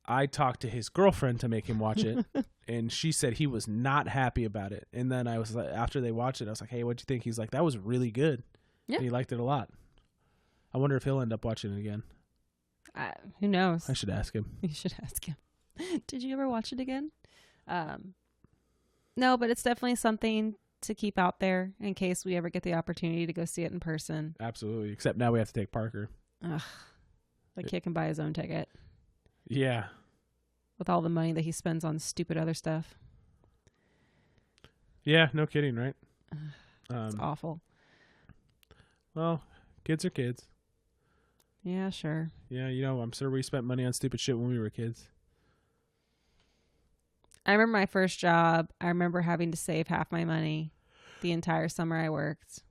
S1: I talked to his girlfriend to make him watch it, and she said he was not happy about it. And then I was like, after they watched it, I was like, "Hey, what'd you think?" He's like, "That was really good."
S2: Yeah.
S1: And he liked it a lot. I wonder if he'll end up watching it again.
S2: Who knows?
S1: I should ask him.
S2: You should ask him. Did you ever watch it again? No, but it's definitely something to keep out there in case we ever get the opportunity to go see it in person.
S1: Absolutely. Except now we have to take Parker.
S2: Ugh. The kid can buy his own ticket
S1: Yeah.
S2: with all the money that he spends on stupid other stuff.
S1: Yeah, no kidding, right?
S2: It's awful.
S1: Well, kids are kids.
S2: Yeah, sure.
S1: Yeah, I'm sure we spent money on stupid shit when we were kids.
S2: I remember my first job. I remember having to save half my money the entire summer I worked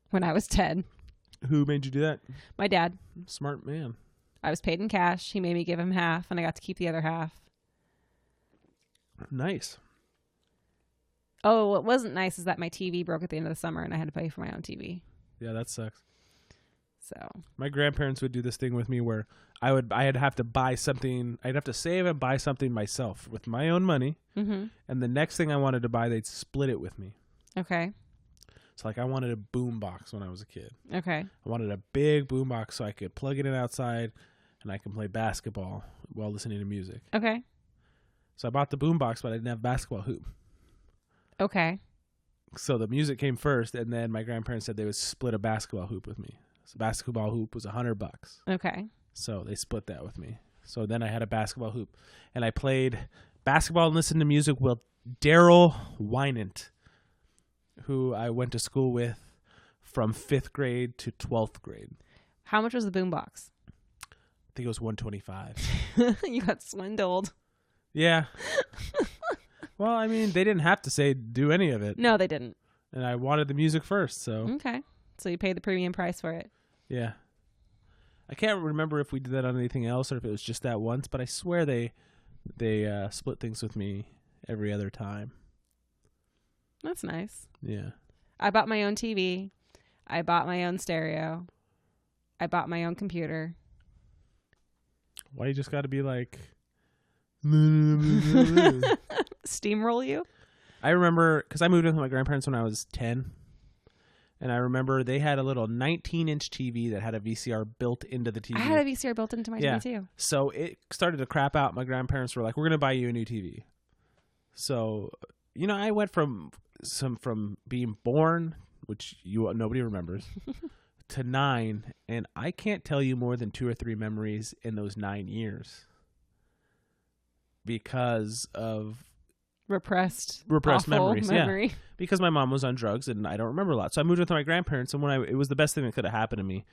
S2: when I was 10.
S1: Who made you do that?
S2: My dad.
S1: Smart man.
S2: I was paid in cash. He made me give him half, and I got to keep the other half.
S1: Nice.
S2: Oh, what wasn't nice is that my TV broke at the end of the summer, and I had to pay for my own TV.
S1: Yeah, that sucks.
S2: So
S1: My grandparents would do this thing with me where I'd have to buy something. I'd have to save and buy something myself with my own money.
S2: Mm-hmm.
S1: And the next thing I wanted to buy, they'd split it with me.
S2: Okay.
S1: So like I wanted a boom box when I was a kid.
S2: Okay.
S1: I wanted a big boom box so I could plug it in outside and I can play basketball while listening to music.
S2: Okay.
S1: So I bought the boom box, but I didn't have a basketball hoop.
S2: Okay.
S1: So the music came first, and then my grandparents said they would split a basketball hoop with me. So basketball hoop was $100.
S2: Okay.
S1: So they split that with me. So then I had a basketball hoop, and I played basketball and listened to music with Daryl Wynant, who I went to school with from 5th grade to 12th grade.
S2: How much was the boombox?
S1: I think it was $125.
S2: You got swindled.
S1: Yeah. Well, I mean, they didn't have to do any of it.
S2: No, they didn't.
S1: And I wanted the music first, so
S2: Okay. So you paid the premium price for it.
S1: yeah. I can't remember if we did that on anything else or if it was just that once, but I swear they split things with me every other time.
S2: That's nice.
S1: Yeah.
S2: I bought my own TV. I bought my own stereo. I bought my own computer.
S1: Why you just got to be like
S2: Steamroll you?
S1: I remember because I moved in with my grandparents when I was 10. And I remember they had a little 19-inch TV that had a VCR built into the TV.
S2: I had a VCR built into my TV too.
S1: So it started to crap out. My grandparents were like, "We're going to buy you a new TV." So, I went from being born, which nobody remembers, to 9, and I can't tell you more than 2 or 3 memories in those 9 years because of
S2: Repressed
S1: awful memory. Yeah, because my mom was on drugs and I don't remember a lot. So I moved with my grandparents, and it was the best thing that could have happened to me.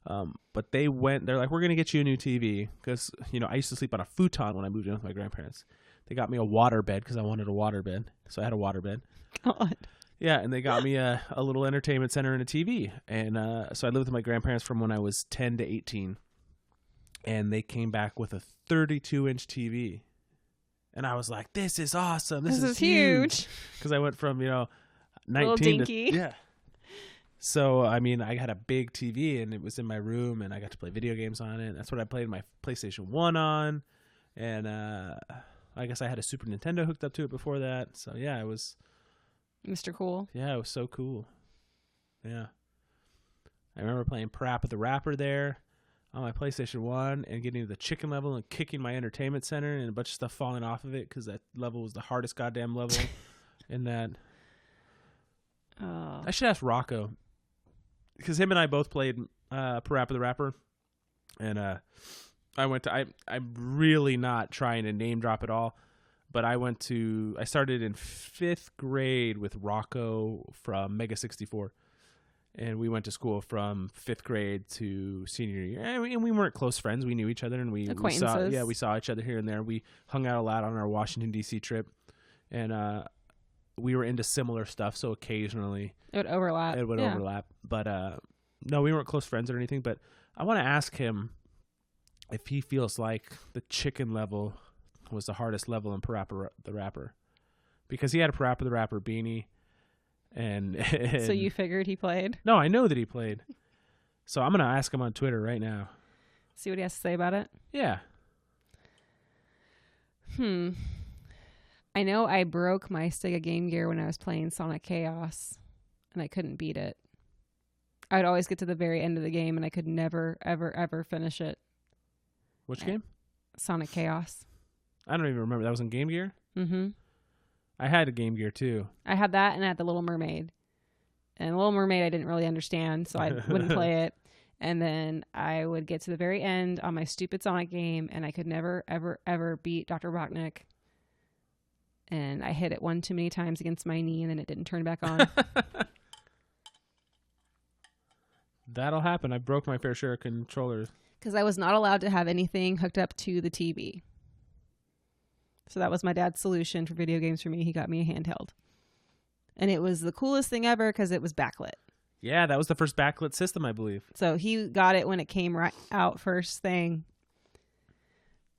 S1: But they're like, "We're gonna get you a new TV," because I used to sleep on a futon when I moved in with my grandparents. They got me a water bed because I wanted a water bed, so I had a water bed.
S2: God.
S1: Yeah, and they got me a little entertainment center and a TV, and so I lived with my grandparents from when I was 10 to 18, and they came back with a 32-inch TV. And I was like, "This is awesome. This is huge." Because I went from, 19
S2: little dinky.
S1: to... Yeah. So, I mean, I had a big TV, and it was in my room, and I got to play video games on it. That's what I played my PlayStation 1 on. And I guess I had a Super Nintendo hooked up to it before that. So, yeah, it was...
S2: Mr. Cool.
S1: Yeah, it was so cool. Yeah. I remember playing Parappa the Rapper there on my PlayStation 1 and getting to the chicken level and kicking my entertainment center and a bunch of stuff falling off of it because that level was the hardest goddamn level in that.
S2: Oh.
S1: I should ask Rocco because him and I both played Parappa the Rapper, and I'm really not trying to name drop at all, but I started in 5th grade with Rocco from Mega 64. And we went to school from 5th grade to senior year. And we weren't close friends. We knew each other, and we saw each other here and there. We hung out a lot on our Washington, D.C. trip. And we were into similar stuff, so occasionally
S2: it would overlap.
S1: But no, we weren't close friends or anything. But I want to ask him if he feels like the chicken level was the hardest level in Parappa the Rapper. Because he had a Parappa the Rapper beanie. and
S2: So you figured he played?
S1: No, I know that he played. So I'm gonna ask him on Twitter right now.
S2: See what he has to say about it?
S1: Yeah.
S2: I know I broke my Sega Game Gear when I was playing Sonic Chaos, and I couldn't beat it. I'd always get to the very end of the game, and I could never, ever, ever finish it.
S1: Which game?
S2: Sonic Chaos.
S1: I don't even remember. That was in Game Gear?
S2: Mm-hmm.
S1: I had a Game Gear too.
S2: I had that, and I had the Little Mermaid. And Little Mermaid I didn't really understand, so I wouldn't play it. And then I would get to the very end on my stupid Sonic game, and I could never, ever, ever beat Dr. Robotnik. And I hit it one too many times against my knee, and then it didn't turn back on.
S1: That'll happen. I broke my fair share of controllers.
S2: Because I was not allowed to have anything hooked up to the TV. So that was my dad's solution for video games for me. He got me a handheld. And it was the coolest thing ever because it was backlit.
S1: Yeah, that was the first backlit system, I believe.
S2: So he got it when it came right out first thing.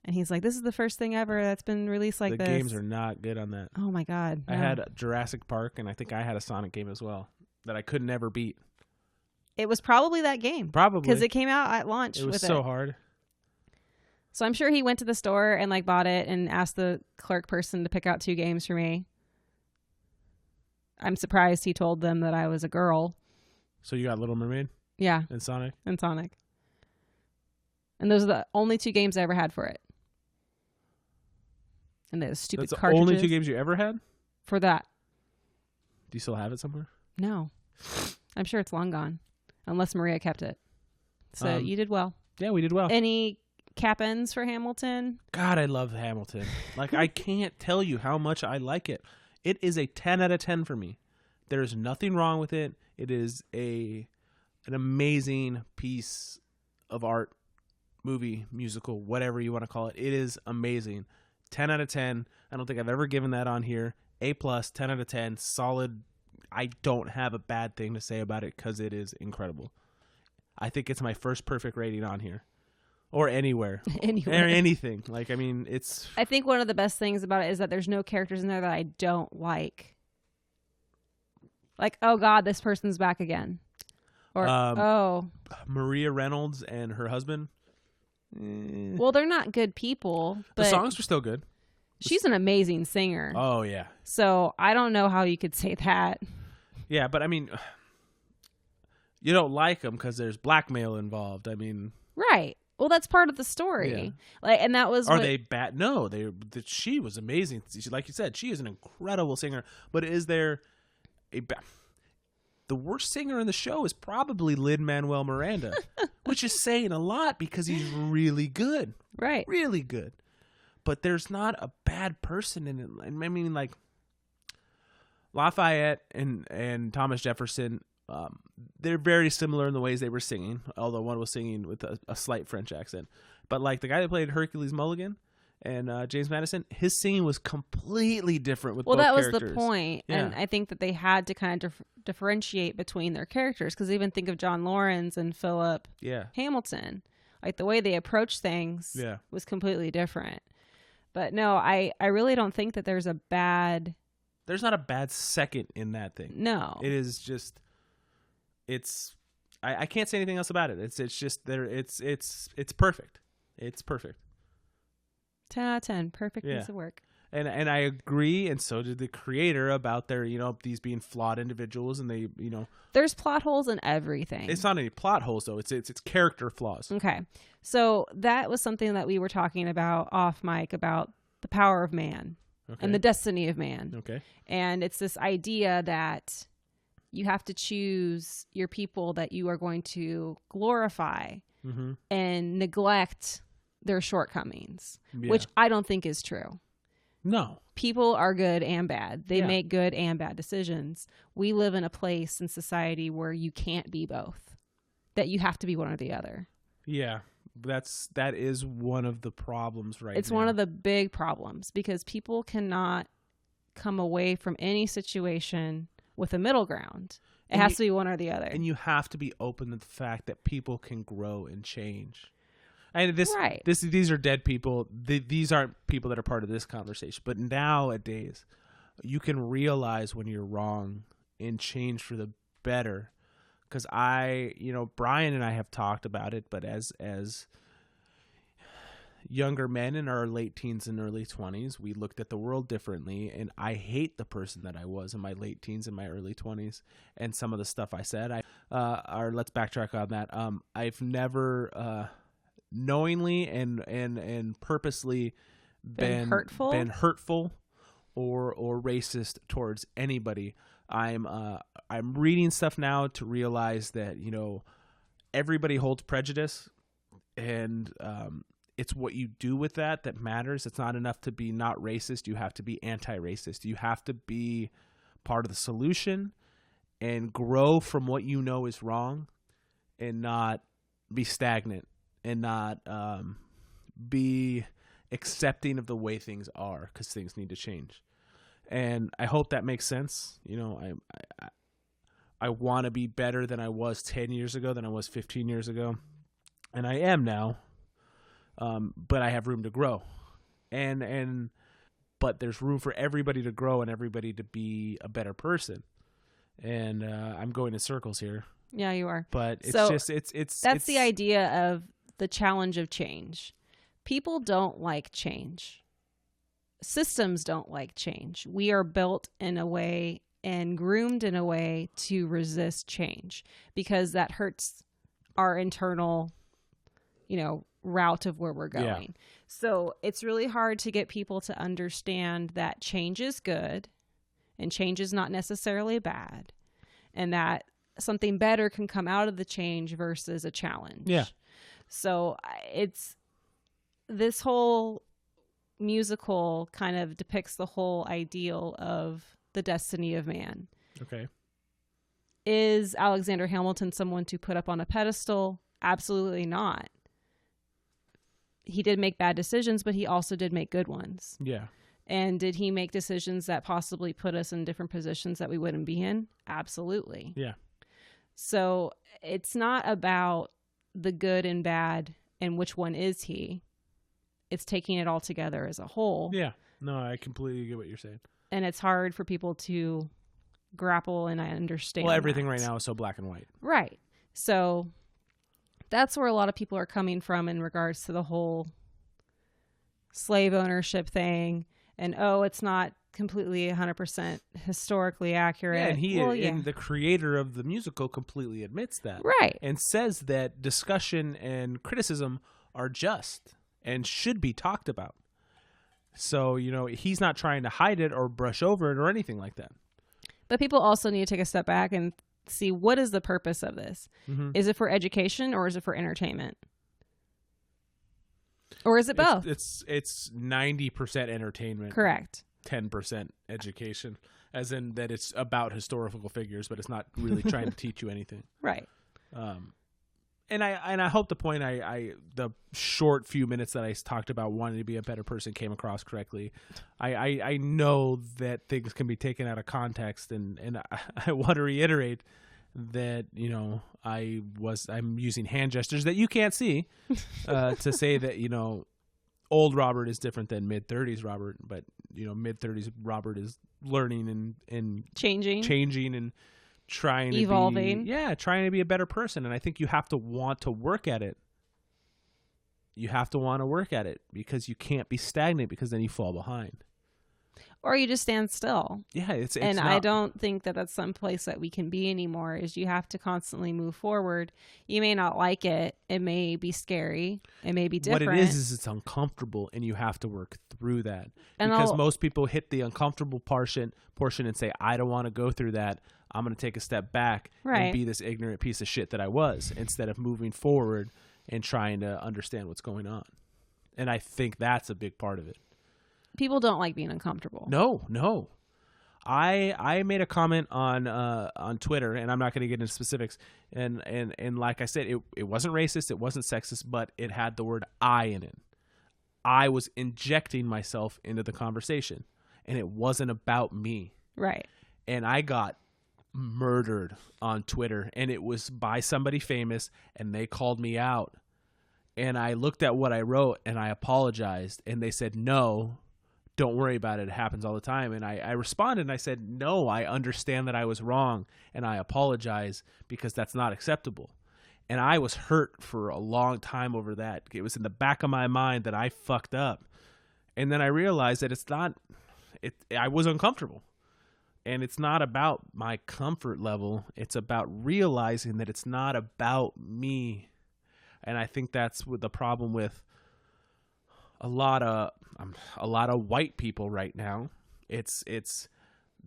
S2: And he's like, this is the first thing ever that's been released like this.
S1: The games are not good on that.
S2: Oh, my God.
S1: I had Jurassic Park, and I think I had a Sonic game as well that I could never beat.
S2: It was probably that game.
S1: Probably.
S2: Because it came out at launch.
S1: It was
S2: with
S1: so hard.
S2: So I'm sure he went to the store and like bought it and asked the clerk person to pick out 2 games for me. I'm surprised he told them that I was a girl.
S1: So you got Little Mermaid?
S2: Yeah.
S1: And Sonic?
S2: And Sonic. And those are the only 2 games I ever had for it. And those stupid
S1: That's
S2: cartridges.
S1: the only 2 games you ever had?
S2: For that.
S1: Do you still have it somewhere?
S2: No. I'm sure it's long gone. Unless Maria kept it. So you did well.
S1: Yeah, we did well.
S2: Any cap ends for Hamilton?
S1: God, I love Hamilton. Like, I can't tell you how much I like it. It is a 10 out of 10 for me. There's nothing wrong with it. It is an amazing piece of art, movie, musical, whatever you want to call it. It is amazing. 10 out of 10. I don't think I've ever given that on here. A+, 10 out of 10. Solid. I don't have a bad thing to say about it because it is incredible. I think it's my first perfect rating on here. Or anywhere.
S2: Anywhere.
S1: Or anything. Like, I mean, it's...
S2: I think one of the best things about it is that there's no characters in there that I don't like. Like, oh God, this person's back again. Or, oh.
S1: Maria Reynolds and her husband.
S2: Well, they're not good people. But
S1: The songs were still good.
S2: she's an amazing singer.
S1: Oh, yeah.
S2: So I don't know how you could say that.
S1: Yeah, but I mean, you don't like them because there's blackmail involved. I mean...
S2: Right. Well, that's part of the story.
S1: Yeah.
S2: Like, and that was
S1: Are they bad? No, she was amazing. Like you said, she is an incredible singer. But is there the worst singer in the show is probably Lin-Manuel Miranda, which is saying a lot because he's really good.
S2: right.
S1: Really good. But there's not a bad person in it. I mean, like Lafayette and Thomas Jefferson, they're very similar in the ways they were singing, although one was singing with a slight French accent. But like the guy that played Hercules Mulligan and James Madison, his singing was completely different with both characters.
S2: Well, that was the point.
S1: Yeah.
S2: And I think that they had to kind of differentiate between their characters, because even think of John Lawrence and Philip Hamilton. Like the way they approach things was completely different. But no, I really don't think that there's not a bad second in that thing. No.
S1: It is just... I can't say anything else about it. It's just there. It's perfect. It's perfect.
S2: 10 out of 10. Perfect piece of work.
S1: And I agree, and so did the creator, about their, these being flawed individuals, and they,
S2: There's plot holes in everything.
S1: It's not any plot holes though. It's character flaws.
S2: Okay. So that was something that we were talking about off mic, about the power of man and the destiny of man.
S1: Okay.
S2: And it's this idea that you have to choose your people that you are going to glorify and neglect their shortcomings, which I don't think is true.
S1: No.
S2: People are good and bad. They make good and bad decisions. We live in a place in society where you can't be both, that you have to be one or the other.
S1: Yeah. That is one of the problems now.
S2: It's one of the big problems, because people cannot come away from any situation with a middle ground. It has to be one or the other.
S1: And you have to be open to the fact that people can grow and change. And these are dead people. These aren't people that are part of this conversation. But nowadays, you can realize when you're wrong and change for the better. Because Brian and I have talked about it, but as younger men in our late teens and early 20s, we looked at the world differently, and I hate the person that I was in my late teens and my early 20s and some of the stuff I said. Or let's backtrack on that. I've never knowingly and purposely been hurtful or racist towards anybody. I'm reading stuff now to realize that everybody holds prejudice, and it's what you do with that matters. It's not enough to be not racist. You have to be anti-racist. You have to be part of the solution and grow from what you know is wrong, and not be stagnant, and not be accepting of the way things are, because things need to change. And I hope that makes sense. I want to be better than I was 10 years ago, than I was 15 years ago. And I am now. But I have room to grow. But there's room for everybody to grow and everybody to be a better person. And I'm going in circles here.
S2: Yeah, you are.
S1: But it's
S2: so
S1: that's
S2: the idea of the challenge of change. People don't like change. Systems don't like change. We are built in a way and groomed in a way to resist change, because that hurts our internal, route of where we're going. Yeah. So it's really hard to get people to understand that change is good and change is not necessarily bad, and that something better can come out of the change versus a challenge.
S1: Yeah.
S2: So it's this whole musical kind of depicts the whole ideal of the destiny of man.
S1: Okay.
S2: Is Alexander Hamilton someone to put up on a pedestal? Absolutely not. He did make bad decisions, but he also did make good ones.
S1: Yeah.
S2: And did he make decisions that possibly put us in different positions that we wouldn't be in? Absolutely.
S1: Yeah. So
S2: it's not about the good and bad and which one is he. It's taking it all together as a whole.
S1: Yeah. No, I completely get what you're saying.
S2: And it's hard for people to grapple and I understand.
S1: Well, everything
S2: that.
S1: Right now is so black and white.
S2: Right. So that's where a lot of people are coming from in regards to the whole slave ownership thing. And, it's not completely 100% historically accurate.
S1: Yeah, and the creator of the musical completely admits that.
S2: Right.
S1: And says that discussion and criticism are just and should be talked about. So, he's not trying to hide it or brush over it or anything like that.
S2: But people also need to take a step back and see, what is the purpose of this? Mm-hmm. Is it for education or is it for entertainment? Or is it both?
S1: It's 90% entertainment.
S2: Correct.
S1: 10% education, as in that it's about historical figures, but it's not really trying to teach you anything.
S2: Right.
S1: And I hope the point the short few minutes that I talked about wanting to be a better person came across correctly. I know that things can be taken out of context, and I want to reiterate that I'm using hand gestures that you can't see to say that old Robert is different than mid-30s Robert, but mid-30s Robert is learning and changing and trying to
S2: evolving.
S1: Trying to be a better person. And I think you have to want to work at it. You have to want to work at it, because you can't be stagnant, because then you fall behind.
S2: Or you just stand still.
S1: Yeah, it's
S2: and I don't think that that's some place that we can be anymore. Is you have to constantly move forward. You may not like it. It may be scary. It may be different.
S1: What it is it's uncomfortable, and you have to work through that. Because most people hit the uncomfortable portion and say, I don't want to go through that. I'm going to take a step back and be this ignorant piece of shit that I was, instead of moving forward and trying to understand what's going on. And I think that's a big part of it.
S2: People don't like being uncomfortable.
S1: No. I made a comment on Twitter, and I'm not going to get into specifics. And like I said, it wasn't racist, it wasn't sexist, but it had the word I in it. I was injecting myself into the conversation, and it wasn't about me.
S2: Right.
S1: And I got murdered on Twitter, and it was by somebody famous, and they called me out. And I looked at what I wrote, and I apologized, and they said, no, don't worry about it. It happens all the time. And I responded and I said, no, I understand that I was wrong and I apologize because that's not acceptable. And I was hurt for a long time over that. It was in the back of my mind that I fucked up. And then I realized that I was uncomfortable. And it's not about my comfort level. It's about realizing that it's not about me. And I think that's the problem with a lot of white people right now. It's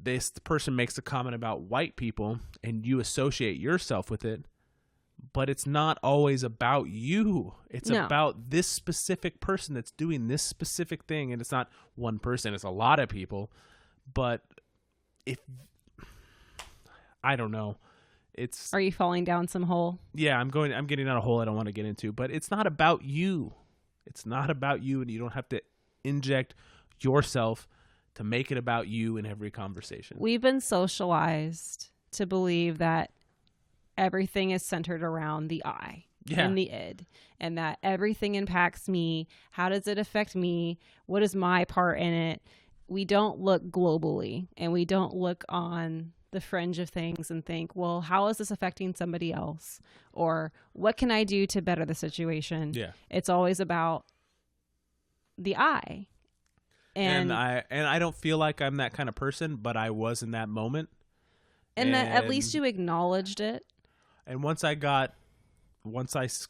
S1: this person makes a comment about white people and you associate yourself with it, but it's not always about you. It's about this specific person that's doing this specific thing, and it's not one person, it's a lot of people. But if I don't know,
S2: are you falling down some hole?
S1: Yeah, I'm getting down a hole I don't want to get into, but it's not about you. It's not about you, and you don't have to inject yourself to make it about you in every conversation.
S2: We've been socialized to believe that everything is centered around the I and the id, and that everything impacts me. How does it affect me? What is my part in it? We don't look globally, and we don't look on the fringe of things and think, well, how is this affecting somebody else? Or what can I do to better the situation? Yeah. It's always about the I. And
S1: I don't feel like I'm that kind of person, but I was in that moment.
S2: And that at least you acknowledged it.
S1: And once I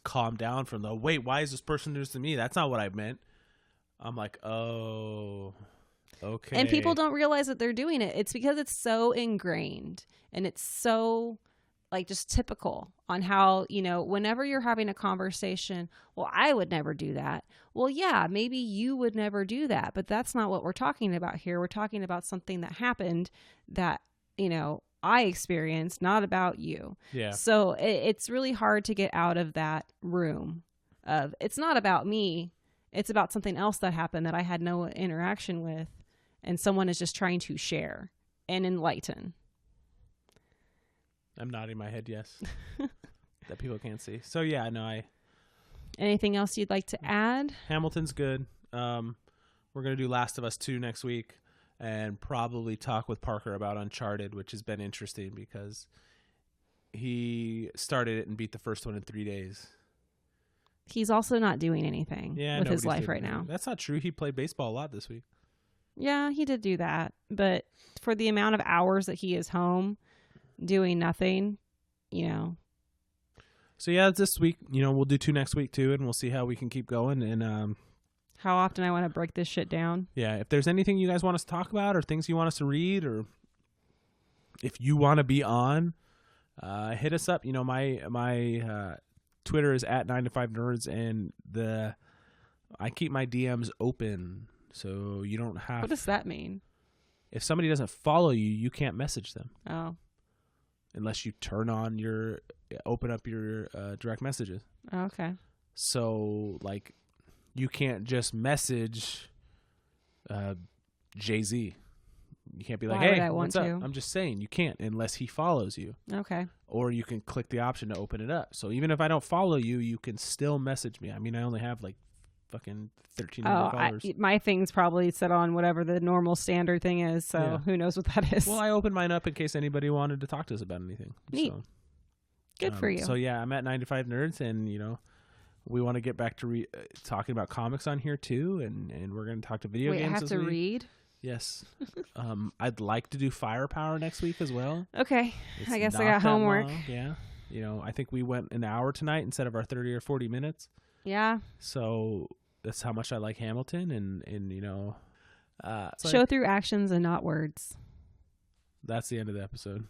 S1: calmed down from the, wait, why is this person doing this to me? That's not what I meant. I'm like, oh, okay.
S2: And people don't realize that they're doing it. It's because it's so ingrained and it's so like just typical on how, whenever you're having a conversation, well, I would never do that. Well, yeah, maybe you would never do that, but that's not what we're talking about here. We're talking about something that happened that, I experienced, not about you. Yeah. So it's really hard to get out of that room of, it's not about me. It's about something else that happened that I had no interaction with. And someone is just trying to share and enlighten.
S1: I'm nodding my head yes. That people can't see. So yeah, no,
S2: Anything else you'd like to add?
S1: Hamilton's good. We're going to do Last of Us 2 next week and probably talk with Parker about Uncharted, which has been interesting because he started it and beat the first one in 3 days.
S2: He's also not doing anything with his life right now.
S1: That's not true. He played baseball a lot this week.
S2: Yeah, he did do that. But for the amount of hours that he is home doing nothing,
S1: So yeah, it's this week. We'll do 2 next week too, and we'll see how we can keep going. And
S2: how often I want to break this shit down.
S1: Yeah, if there's anything you guys want us to talk about or things you want us to read, or if you want to be on, hit us up. My Twitter is at 9to5nerds, and I keep my DMs open, so you don't have.
S2: What does that mean?
S1: If somebody doesn't follow you, you can't message them.
S2: Oh.
S1: Unless you open up your direct messages.
S2: Oh, okay.
S1: So you can't just message Jay-Z. You can't be like, hey, what's up? I'm just saying you can't unless he follows you.
S2: Okay.
S1: Or you can click the option to open it up. So even if I don't follow you, you can still message me. I mean, I only have fucking 1,300 followers.
S2: My thing's probably set on whatever the normal standard thing is. So who knows what that is.
S1: Well, I opened mine up in case anybody wanted to talk to us about anything.
S2: Neat. So, good for you.
S1: So yeah, I'm at 9to5nerds, and we want to get back to talking about comics on here too, and we're going to talk to video games.
S2: Wait, I have to read?
S1: Yes. I'd like to do Firepower next week as well.
S2: Okay. I guess I got homework.
S1: Yeah. I think we went an hour tonight instead of our 30 or 40 minutes.
S2: Yeah.
S1: So that's how much I like Hamilton, and
S2: show through actions and not words.
S1: That's the end of the episode.